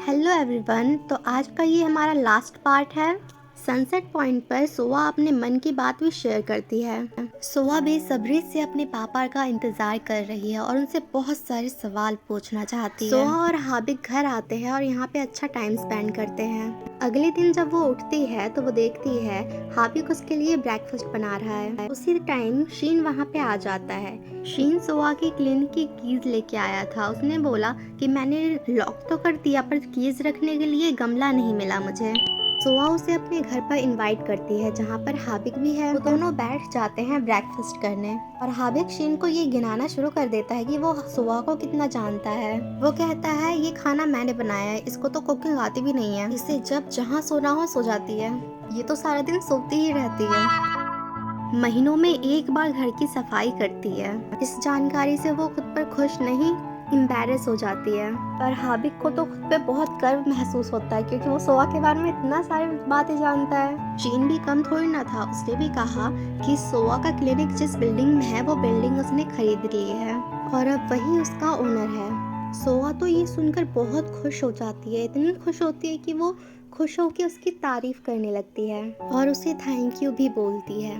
Hello everyone. तो आज का ये हमारा लास्ट पार्ट है। सनसेट पॉइंट पर सोआ अपने मन की बात भी शेयर करती है। सोआ बेसब्री से अपने पापा का इंतजार कर रही है और उनसे बहुत सारे सवाल पूछना चाहती है। सोआ और हाबिक घर आते हैं और यहाँ पे अच्छा टाइम स्पेंड करते हैं। अगले दिन जब वो उठती है तो वो देखती है हाबिक उसके लिए ब्रेकफास्ट बना रहा है। उसी टाइम शीन वहाँ पे आ जाता है। शीन सोआ की क्लिनिक की कीज लेके आया था। उसने बोला कि मैंने लॉक तो कर दिया पर कीज रखने के लिए गमला नहीं मिला मुझे। सोआ उसे अपने घर पर इनवाइट करती है जहाँ पर हाबिक भी है। वो दोनों बैठ जाते हैं ब्रेकफास्ट करने और हाबिक शीन को ये गिनाना शुरू कर देता है कि वो सोआ को कितना जानता है। वो कहता है ये खाना मैंने बनाया है, इसको तो कुकिंग आती भी नहीं है, इसे जब जहाँ सोना हो सो जाती है, ये तो सारा दिन सोती ही रहती है। महीनों में एक बार घर की सफाई करती है। इस जानकारी से वो खुद पर खुश नहीं एम्बैरेस हो जाती है। पर हाबिक को तो खुद पे बहुत गर्व महसूस होता है क्योंकि वो सोआ के बारे में इतना सारी बातें जानता है। शीन भी कम थोड़ी ना था। उसने भी कहा कि सोआ का क्लिनिक जिस बिल्डिंग में है वो बिल्डिंग उसने खरीद ली है और अब वही उसका ओनर है। सोआ तो ये सुनकर बहुत खुश हो जाती है। इतनी खुश होती है कि वो खुश होकर उसकी तारीफ करने लगती है और उसे थैंक यू भी बोलती है।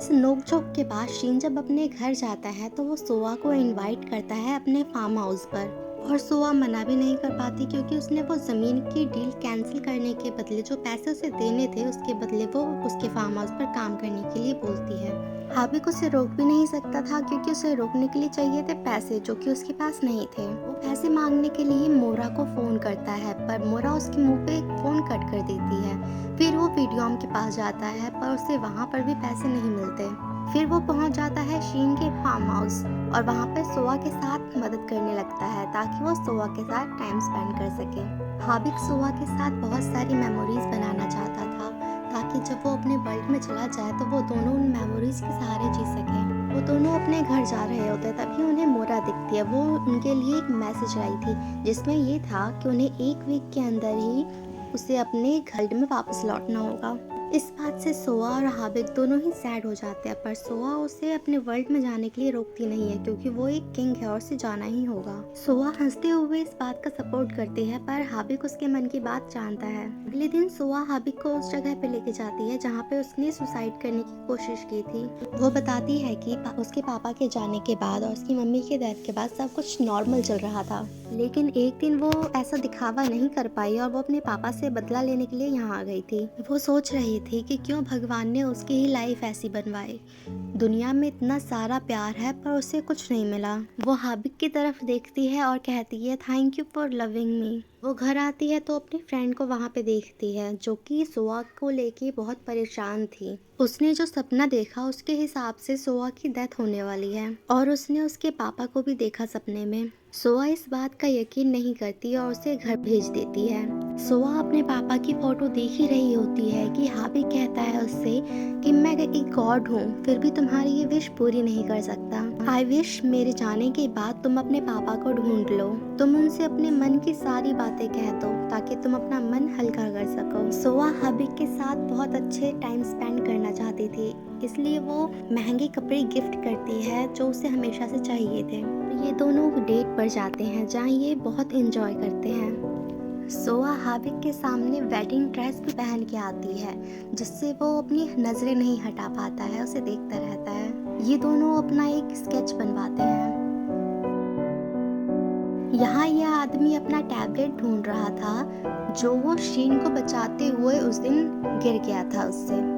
इस नोकझोंक के बाद शीन जब अपने घर जाता है तो वो सोआ को इनवाइट करता है अपने फार्म हाउस पर और सोआ मना भी नहीं कर पाती क्योंकि उसने वो ज़मीन की डील कैंसिल करने के बदले जो पैसे उसे देने थे उसके बदले वो उसके फार्म हाउस पर काम करने के लिए बोलती है। हाबिक उसे रोक भी नहीं सकता था क्योंकि उसे रोकने के लिए चाहिए थे पैसे जो कि उसके पास नहीं थे। वो पैसे मांगने के लिए मोरा को फ़ोन करता है पर मोरा उसके मुंह पे फ़ोन कट कर देती है। फिर वो वीडियोम के पास जाता है पर उसे वहाँ पर भी पैसे नहीं मिलते। फिर वो पहुँच जाता है शीन के फार्म हाउस और वहाँ पर सोआ के साथ मदद करने लगता है ताकि वो सोआ के साथ टाइम स्पेंड कर सके। हाबिक सोआ के साथ बहुत सारी मेमोरीज बनाना चाहता था ताकि जब वो अपने वर्ल्ड में चला जाए तो वो दोनों उन मेमोरीज के सहारे जी सके। वो दोनों अपने घर जा रहे होते तभी उन्हें मोरा दिखती है। वो उनके लिए एक मैसेज आई थी जिसमें ये था कि उन्हें एक वीक के अंदर ही उसे अपने घर में वापस लौटना होगा। इस बात से सोआ और हाबिक दोनों ही सैड हो जाते हैं पर सोआ उसे अपने वर्ल्ड में जाने के लिए रोकती नहीं है क्योंकि वो एक किंग है और उसे जाना ही होगा। सोआ हंसते हुए इस बात का सपोर्ट करती है पर हाबिक उसके मन की बात जानता है। अगले दिन सोआ हाबिक को उस जगह पे लेके जाती है जहाँ पे उसने सुसाइड करने की कोशिश की थी। वो बताती है कि उसके पापा के जाने के बाद और उसकी मम्मी के डेथ के बाद सब कुछ नॉर्मल चल रहा था, लेकिन एक दिन वो ऐसा दिखावा नहीं कर पाई और वो अपने पापा से बदला लेने के लिए यहाँ आ गई थी। वो सोच रही थी कि क्यों भगवान ने उसकी ही लाइफ ऐसी बनवाई। दुनिया में इतना सारा प्यार है पर उसे कुछ नहीं मिला। वो हाबिक की तरफ देखती है और कहती है thank you for loving me. वो घर आती है तो अपने फ्रेंड को वहाँ पे देखती है जो कि सोआ को लेके बहुत परेशान थी। उसने जो सपना देखा उसके हिसाब से सोआ की डेथ होने वाली है और उसने उसके पापा को भी देखा सपने में। सोआ इस बात का यकीन नहीं करती और उसे घर भेज देती है। सोआ अपने पापा की फोटो देख ही रही होती है कि हाबिक कहता है उससे कि मैं एक गॉड हूँ फिर भी तुम्हारी ये विश पूरी नहीं कर सकता। आई विश मेरे जाने के बाद तुम अपने पापा को ढूंढ लो, तुम उनसे अपने मन की सारी बातें कह दो ताकि तुम अपना मन हल्का कर सको। सोआ हाबिक के साथ बहुत अच्छे टाइम स्पेंड करना चाहती थी इसलिए वो महंगे कपड़े गिफ्ट करती है जो उसे हमेशा से चाहिए थे। ये दोनों डेट पर जाते हैं जहाँ ये बहुत एंजॉय करते हैं। सोआ हाबिक के सामने वेडिंग ड्रेस भी पहन के आती है जिससे वो अपनी नजरें नहीं हटा पाता है, उसे देखता रहता है। ये दोनों अपना एक स्केच बनवाते हैं। यहाँ यह आदमी अपना टैबलेट ढूंढ रहा था जो वो शीन को बचाते हुए उस दिन गिर गया था उससे।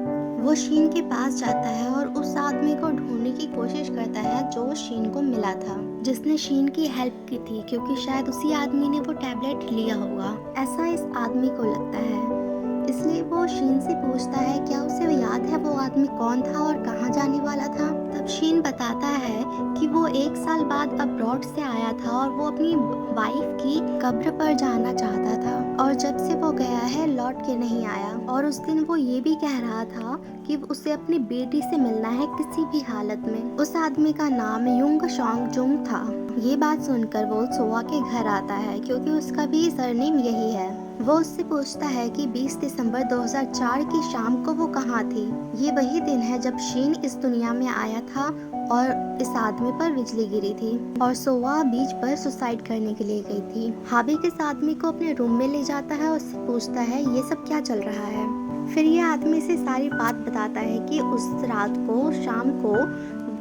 वो शीन के पास जाता है और उस आदमी को ढूंढने की कोशिश करता है जो शीन को मिला था, जिसने शीन की हेल्प की थी क्योंकि शायद उसी आदमी ने वो टैबलेट लिया होगा, ऐसा इस आदमी को लगता है। इसलिए वो शीन से पूछता है क्या उसे याद है वो आदमी कौन था और कहाँ जाने वाला था। तब शीन बताता है कि वो 1 साल बाद अब्रॉड से आया था और वो अपनी वाइफ की कब्र पर जाना चाहता था और जब से वो गया है लौट के नहीं आया। और उस दिन वो ये भी कह रहा था कि उसे अपनी बेटी से मिलना है किसी भी हालत में। उस आदमी का नाम युंग शॉन्ग जुंग था। ये बात सुनकर वो सोआ के घर आता है क्योंकि उसका भी सरनेम यही है। वो उससे पूछता है कि 20 दिसंबर 2004 की शाम को वो कहाँ थी। ये वही दिन है जब शीन इस दुनिया में आया था और इस आदमी पर बिजली गिरी थी और सोआ बीच पर सुसाइड करने के लिए गई थी। हाबिक इस आदमी को अपने रूम में ले जाता है और उससे पूछता है ये सब क्या चल रहा है। फिर ये आदमी से सारी बात बताता है कि उस रात को शाम को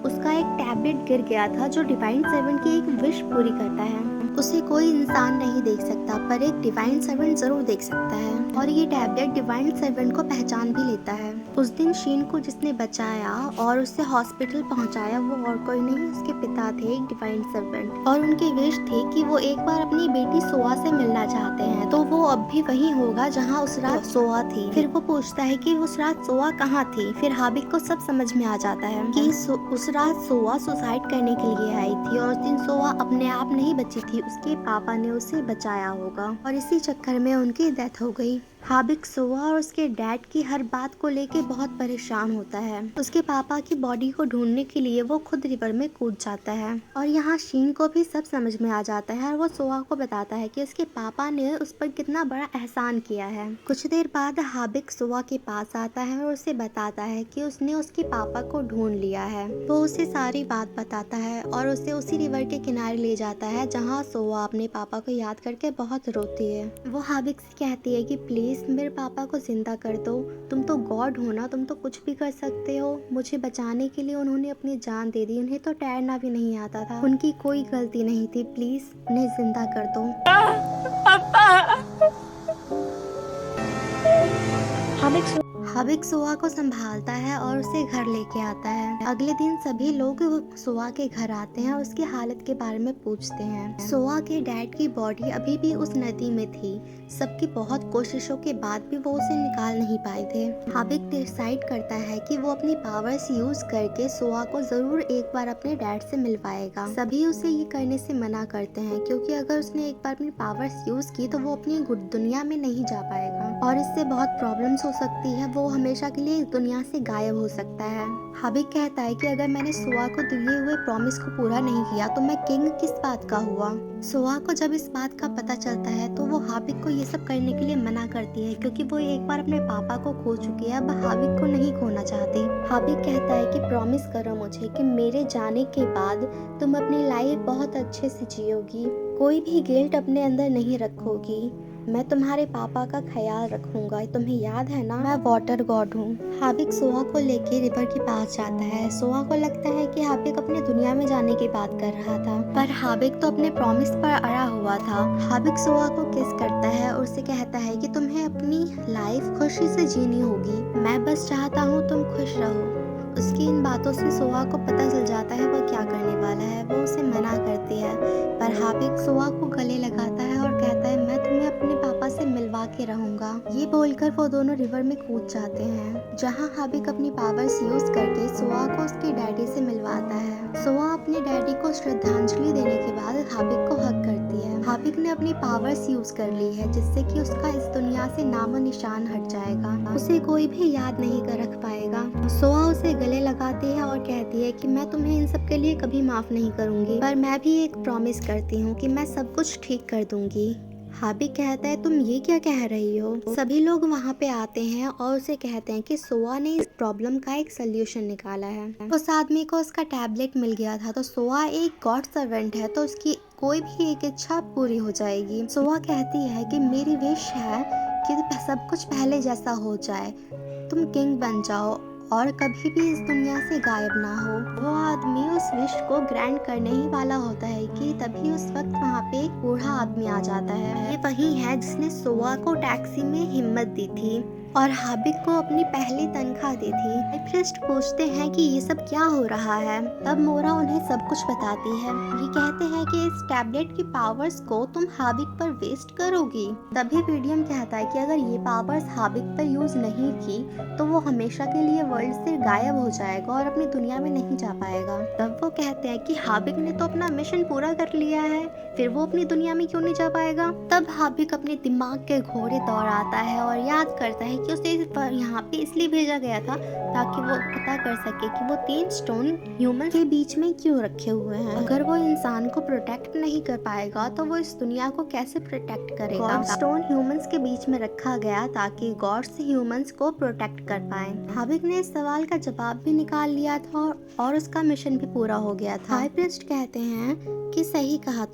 उसका एक टैबलेट गिर गया था जो डिवाइन सर्वेंट की एक विश पूरी करता है। उसे कोई इंसान नहीं देख सकता पर एक डिवाइन सर्वेंट जरूर देख सकता है और ये टैबलेट डिवाइन सर्वेंट को पहचान भी लेता है। उस दिन शीन को जिसने बचाया और उसे हॉस्पिटल पहुंचाया वो और कोई नहीं उसके पिता थे, एक डिवाइन सर्वेंट। और उनकी विश थी कि वो एक बार अपनी बेटी सोआ से मिलना चाहते हैं तो वो अब भी वहीं होगा जहां उस रात सोआ थी। फिर वो पूछता है कि उस रात सोआ कहाँ थी। फिर हाबिक को सब समझ में आ जाता है कि उस रात सोआ सुसाइड करने के लिए आई थी और उस दिन सोआ अपने आप नहीं बची थी, उसके पापा ने उसे बचाया होगा और इसी चक्कर में उनकी डेथ हो गई। हाबिक सोआ और उसके डैड की हर बात को लेके बहुत परेशान होता है। उसके पापा की बॉडी को ढूंढने के लिए वो खुद रिवर में कूद जाता है और यहाँ शीन को भी सब समझ में आ जाता है और वो सोआ को बताता है कि उसके पापा ने उस पर कितना बड़ा एहसान किया है। कुछ देर बाद हाबिक सोआ के पास आता है और उसे बताता है कि उसने उसके पापा को ढूंढ लिया है। वो उसे सारी बात बताता है और उसे उसी रिवर के किनारे ले जाता है जहाँ सोआ अपने पापा को याद करके बहुत रोती है। वो हाबिक से कहती है कि प्लीज मेरे पापा को जिंदा कर दो, तुम तो गॉड हो ना, तुम तो कुछ भी कर सकते हो। मुझे बचाने के लिए उन्होंने अपनी जान दे दी, उन्हें तो तैरना भी नहीं आता था, उनकी कोई गलती नहीं थी, प्लीज उन्हें जिंदा कर दो। हाबिक सोआ को संभालता है और उसे घर लेके आता है। अगले दिन सभी लोग सोआ के घर आते हैं और उसकी हालत के बारे में पूछते हैं। सोआ के डैड की बॉडी अभी भी उस नदी में थी। सबकी बहुत कोशिशों के बाद भी वो उसे निकाल नहीं पाए थे। हाबिक डिसाइड करता है कि वो अपनी पावर्स यूज करके सोआ को जरूर एक बार अपने डैड से मिलवाएगा। सभी उसे ये करने से मना करते हैं क्योंकि अगर उसने एक बार अपनी पावर्स यूज की तो वो अपनी दुनिया में नहीं जा पाएगा और इससे बहुत प्रॉब्लम्स हो सकती है, वो हमेशा के लिए इस दुनिया से गायब हो सकता है। हाबिक कहता है कि अगर मैंने सोआ को दिए हुए प्रॉमिस को पूरा नहीं किया तो मैं किंग किस बात का हुआ। सोआ को जब इस बात का पता चलता है तो वो हाबिक को ये सब करने के लिए मना करती है क्योंकि वो एक बार अपने पापा को खो चुकी है, अब हाबिक को नहीं खोना चाहती। हाबिक कहता है कि प्रॉमिस करो मुझे कि मेरे जाने के बाद तुम अपनी लाइफ बहुत अच्छे से जियोगी, कोई भी गिल्ट अपने अंदर नहीं रखोगी, मैं तुम्हारे पापा का ख्याल रखूंगा, तुम्हें याद है ना मैं वाटर गॉड हूँ। हाबिक सोआ को लेके रिवर के पास जाता है। सोआ को लगता है कि हाबिक अपने दुनिया में जाने की बात कर रहा था पर हाबिक तो अपने प्रॉमिस पर अड़ा हुआ था। हाबिक सोआ को किस करता है और उसे कहता है कि तुम्हें अपनी लाइफ खुशी से जीनी होगी, मैं बस चाहता हूँ तुम खुश रहो। उसकी इन बातों से सोआ को पता चल जाता है वो क्या करने वाला है। वो उसे मना करती है पर हाबिक सोआ को गले लगाता है और कहता है मैं तुम्हें अपने पापा से मिलवा के रहूंगा। ये बोलकर वो दोनों रिवर में कूद जाते हैं जहां हाबिक अपनी पावर्स यूज करके सोआ को उसके डैडी से मिलवाता है। सोआ अपने डैडी को श्रद्धांजलि देने के बाद हाबिक को हक करती है। हाबिक ने अपनी पावर्स यूज कर ली है जिससे कि उसका इस दुनिया से नामो निशान हट जाएगा, उसे कोई भी याद नहीं कर रख पाएगा। सोआ उसे गले लगाती है और कहती है कि मैं तुम्हें इन सब के लिए कभी माफ नहीं करूंगी पर मैं भी एक प्रॉमिस करती हूँ कि मैं सब कुछ ठीक कर दूंगी। हाबिक कहता है तुम ये क्या कह रही हो। सभी लोग वहाँ पे आते हैं और उसे कहते हैं कि सोआ ने इस प्रॉब्लम का एक सोल्यूशन निकाला है। उस आदमी को उसका टैबलेट मिल गया था तो सोआ एक गॉड सर्वेंट है तो उसकी कोई भी एक इच्छा पूरी हो जाएगी। सोआ कहती है कि मेरी विश है कि सब कुछ पहले जैसा हो जाए, तुम किंग बन जाओ और कभी भी इस दुनिया से गायब ना हो। वो आदमी उस विश को ग्रांट करने ही वाला होता है कि तभी उस वक्त वहाँ पे एक बूढ़ा आदमी आ जाता है। ये वही है जिसने सोआ को टैक्सी में हिम्मत दी थी। और हाबिक को अपनी पहली तनख्वाह दी थी। हाइप्रिस्ट पूछते हैं कि ये सब क्या हो रहा है। तब मोरा उन्हें सब कुछ बताती है। ये कहते हैं कि इस टैबलेट की पावर्स को तुम हाबिक पर वेस्ट करोगी। तभी वीडियम कहता है कि अगर ये पावर्स हाबिक पर यूज नहीं की तो वो हमेशा के लिए वर्ल्ड से गायब हो जाएगा और अपनी दुनिया में नहीं जा पाएगा। तब वो कहते हैं कि हाबिक ने तो अपना मिशन पूरा कर लिया है, फिर वो अपनी दुनिया में क्यों नहीं जा पाएगा। तब हाबिक अपने दिमाग के घोड़े दौड़ाता है और याद करता है कि उसे यहाँ पे इसलिए भेजा गया था ताकि वो पता कर सके कि वो 3 स्टोन ह्यूमन के बीच में क्यों रखे हुए हैं। अगर वो इंसान को प्रोटेक्ट नहीं कर पाएगा तो वो इस दुनिया को कैसे प्रोटेक्ट करेगा। गॉड स्टोन ह्यूमंस के बीच में रखा गया ताकि गॉड्स ह्यूमंस को प्रोटेक्ट कर पाए। हाबिक ने इस सवाल का जवाब भी निकाल लिया था और उसका मिशन भी पूरा हो गया था। हाई प्रीस्ट कहते हैं कि सही कहा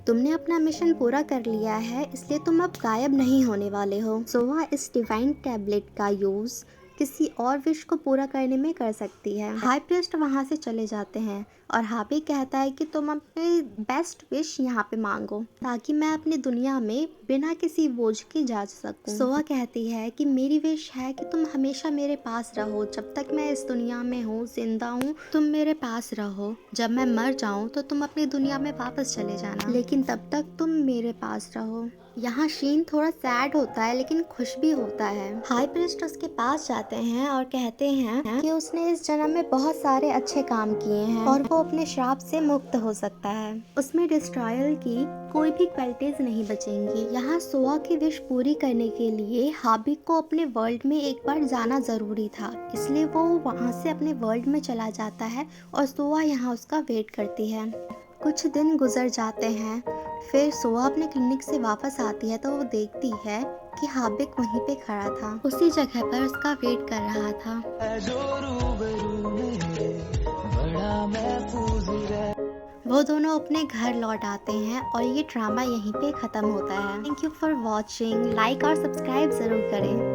तुमने अपना मिशन पूरा कर लिया है, इसलिए तुम अब गायब नहीं होने वाले हो। सोवा इस डिवाइन टैबलेट का यूज किसी और विश को पूरा करने में कर सकती है। हाई प्रीस्ट वहाँ से चले जाते हैं और हाबी कहता है कि तुम अपने बेस्ट विश यहाँ पे मांगो ताकि मैं अपनी दुनिया में बिना किसी बोझ के जा सकूं। सोवा कहती है कि मेरी विश है कि तुम हमेशा मेरे पास रहो, जब तक मैं इस दुनिया में हूँ, जिंदा हूँ, तुम मेरे पास रहो। जब मैं मर जाऊँ तो तुम अपनी दुनिया में वापस चले जाना, लेकिन तब तक तुम मेरे पास रहो। यहाँ शीन थोड़ा सैड होता है लेकिन खुश भी होता है। हाई प्रीस्ट उसके पास जाते हैं और कहते हैं कि उसने इस जन्म में बहुत सारे अच्छे काम किए हैं और वो अपने श्राप से मुक्त हो सकता है। उसमें डिस्ट्रॉयल की कोई भी क्वालिटीज नहीं बचेंगी। यहाँ सोआ की विश पूरी करने के लिए हाबिक को अपने वर्ल्ड में एक बार जाना जरूरी था, इसलिए वो वहाँ से अपने वर्ल्ड में चला जाता है और सोआ यहाँ उसका वेट करती है। कुछ दिन गुजर जाते हैं, फिर सोआ अपने क्लिनिक से वापस आती है तो वो देखती है कि हाबिक वहीं पे खड़ा था, उसी जगह पर उसका वेट कर रहा था। वो दोनों अपने घर लौट आते हैं और ये ड्रामा यहीं पे खत्म होता है। Thank you for watching. Like और सब्सक्राइब जरूर करें।